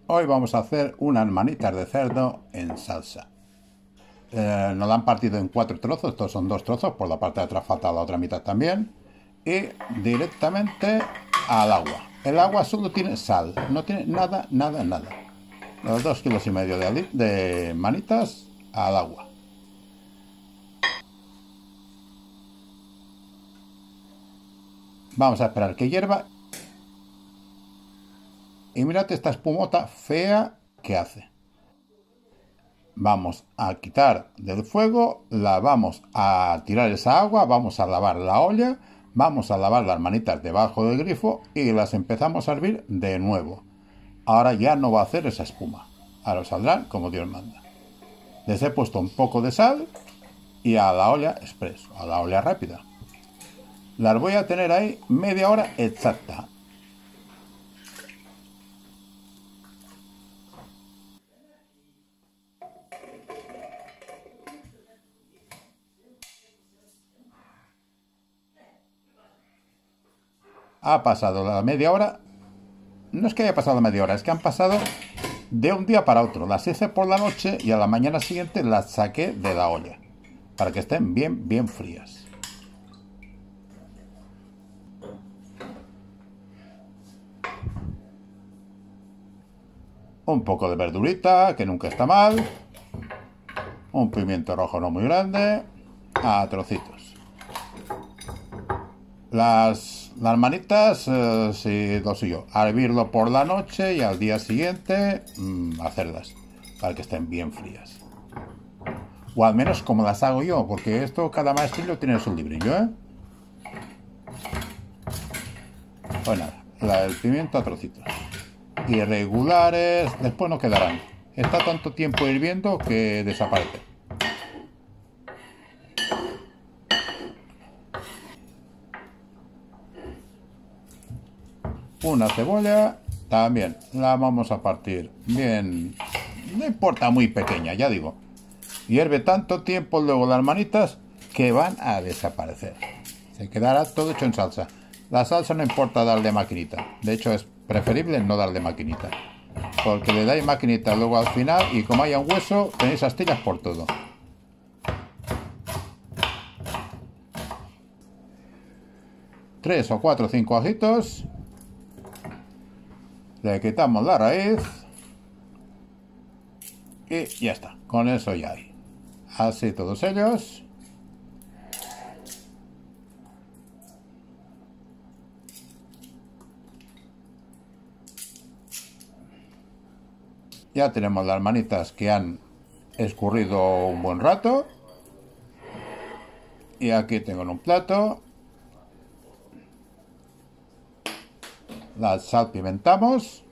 Hoy vamos a hacer unas manitas de cerdo en salsa. Nos la han partido en 4 trozos, estos son 2 trozos, por la parte de atrás falta la otra mitad también. Y directamente al agua. El agua solo tiene sal, no tiene nada. Los 2,5 kilos de manitas al agua. Vamos a esperar que hierva. Y mirad esta espumota fea que hace. Vamos a quitar del fuego, la vamos a tirar esa agua, vamos a lavar la olla, vamos a lavar las manitas debajo del grifo y las empezamos a hervir de nuevo. Ahora ya no va a hacer esa espuma, ahora saldrán como Dios manda. Les he puesto un poco de sal y a la olla express, a la olla rápida. Las voy a tener ahí media hora exacta. Ha pasado la media hora. No es que haya pasado la media hora, es que han pasado de un día para otro. Las hice por la noche y a la mañana siguiente las saqué de la olla para que estén bien frías. Un poco de verdurita, que nunca está mal. Un pimiento rojo no muy grande. A trocitos. Las manitas, si lo suyo, a hervirlo por la noche y al día siguiente hacerlas para que estén bien frías. O al menos como las hago yo, porque esto cada maestrillo tiene su librillo, ¿eh? Pues nada, el pimiento a trocitos. Irregulares, después no quedarán. Está tanto tiempo hirviendo que desaparece. Una cebolla, también la vamos a partir bien, no importa, muy pequeña, ya digo. Hierve tanto tiempo luego las manitas que van a desaparecer. Se quedará todo hecho en salsa. La salsa no importa darle maquinita, de hecho es preferible no darle maquinita, porque le dais maquinita luego al final y como haya un hueso tenéis astillas por todo. Tres o 4 o 5 ajitos. Le quitamos la raíz y ya está, con eso ya hay. Así todos ellos. Ya tenemos las manitas que han escurrido un buen rato. Y aquí tengo en un plato. Las salpimentamos.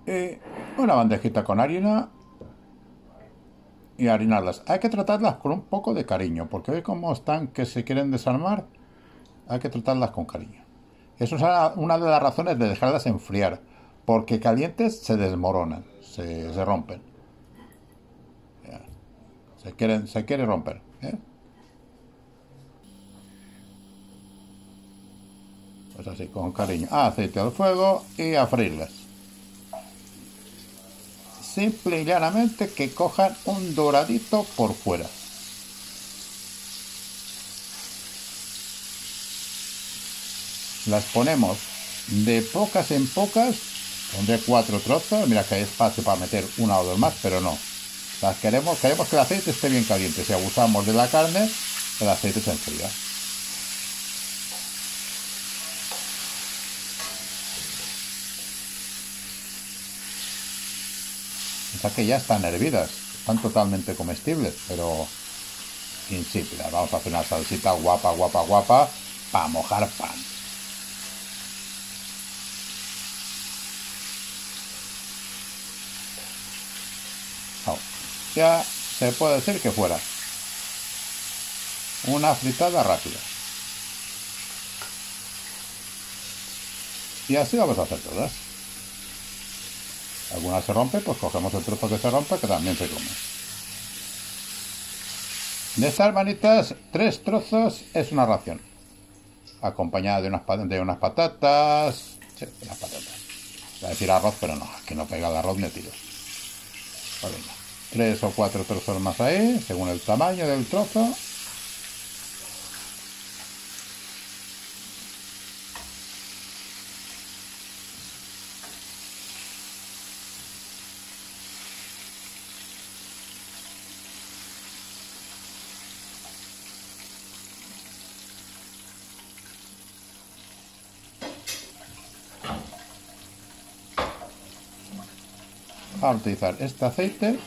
Y una bandejita con harina. Y harinarlas. Hay que tratarlas con un poco de cariño, porque hoy como están que se quieren desarmar, hay que tratarlas con cariño. Eso es una de las razones de dejarlas enfriar, porque calientes se desmoronan, se rompen. Se quiere romper, ¿eh? Pues así, con cariño. Aceite al fuego y a freírlas. Simple y llanamente que cojan un doradito por fuera. Las ponemos de pocas en pocas. Pondré 4 trozos. Mira que hay espacio para meter una o dos más, pero no. Las queremos que el aceite esté bien caliente. Si abusamos de la carne, el aceite se enfría. O sea que ya están hervidas. Están totalmente comestibles, pero insípidas. Vamos a hacer una salsita guapa para mojar pan. Ya se puede decir que fuera una fritada rápida. Y así vamos a hacer todas. Algunas se rompe, pues cogemos el trozo que se rompe, que también se come. De estas manitas, 3 trozos es una ración. acompañada de unas patatas. Sí, unas patatas. Voy a decir arroz, pero no, que no pega el arroz ni a tiros. Pues venga, 3 o 4 trozos más ahí, según el tamaño del trozo. Vamos a utilizar este aceite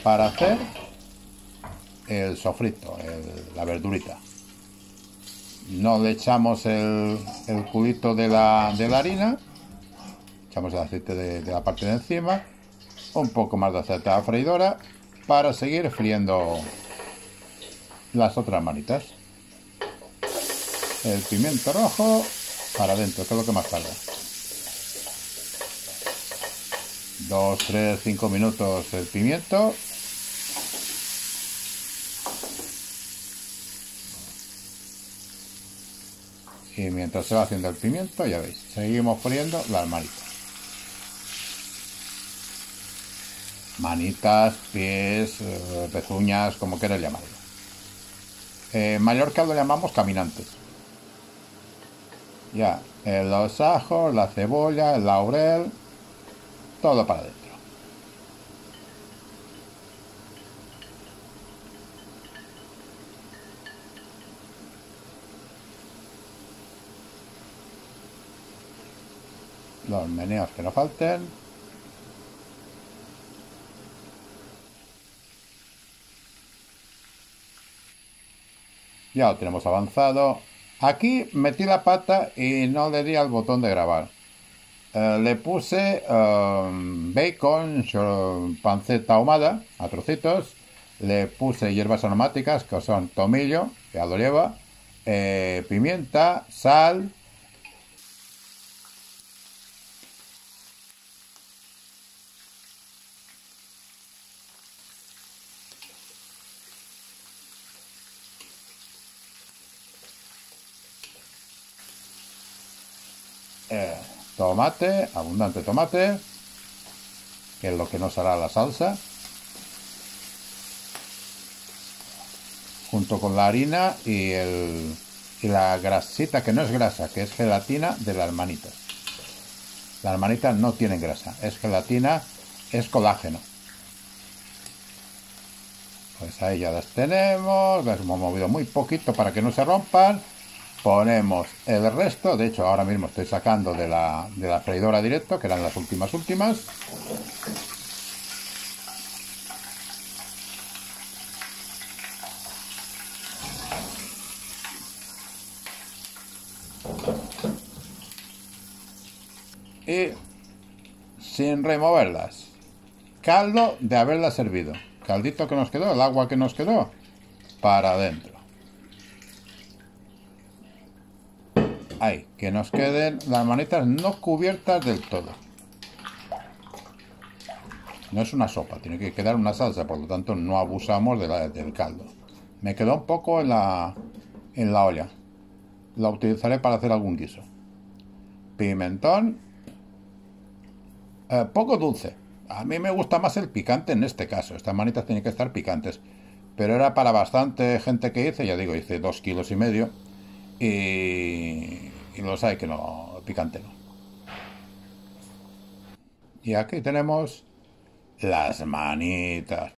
para hacer el sofrito, la verdurita. No le echamos el culito de la harina, echamos el aceite de la parte de encima, un poco más de aceite a la freidora para seguir friendo las otras manitas. El pimiento rojo para adentro, que es lo que más tarda. 2, 3, 5 minutos el pimiento. Y mientras se va haciendo el pimiento, ya veis, seguimos friendo las manitas. Manitas, pies, pezuñas, como quieras llamarlo. En Mallorca lo llamamos caminantes. Ya, los ajos, la cebolla, el laurel, todo para adentro. Los meneos que no falten. Ya lo tenemos avanzado. Aquí metí la pata y no le di al botón de grabar. Le puse bacon, panceta ahumada a trocitos. Le puse hierbas aromáticas que son tomillo, que ya lo lleva, pimienta, sal. Tomate, abundante tomate, que es lo que nos hará la salsa, junto con la harina y la grasita, que no es grasa, que es gelatina de las manitas. Las manitas no tienen grasa, es gelatina, es colágeno. Pues ahí ya las tenemos, las hemos movido muy poquito para que no se rompan. Ponemos el resto, de hecho ahora mismo estoy sacando de la freidora directo, que eran las últimas. Y sin removerlas. Caldo de haberlas servido. Caldito que nos quedó, el agua que nos quedó, para adentro. Ahí, que nos queden las manitas no cubiertas del todo. No es una sopa, tiene que quedar una salsa, por lo tanto no abusamos del caldo. Me quedó un poco en la olla. La utilizaré para hacer algún guiso. Pimentón. Poco dulce. A mí me gusta más el picante en este caso. Estas manitas tienen que estar picantes. Pero era para bastante gente que hice. Ya digo, hice 2,5 kilos. Y lo sabe que no, picante no. Y aquí tenemos las manitas.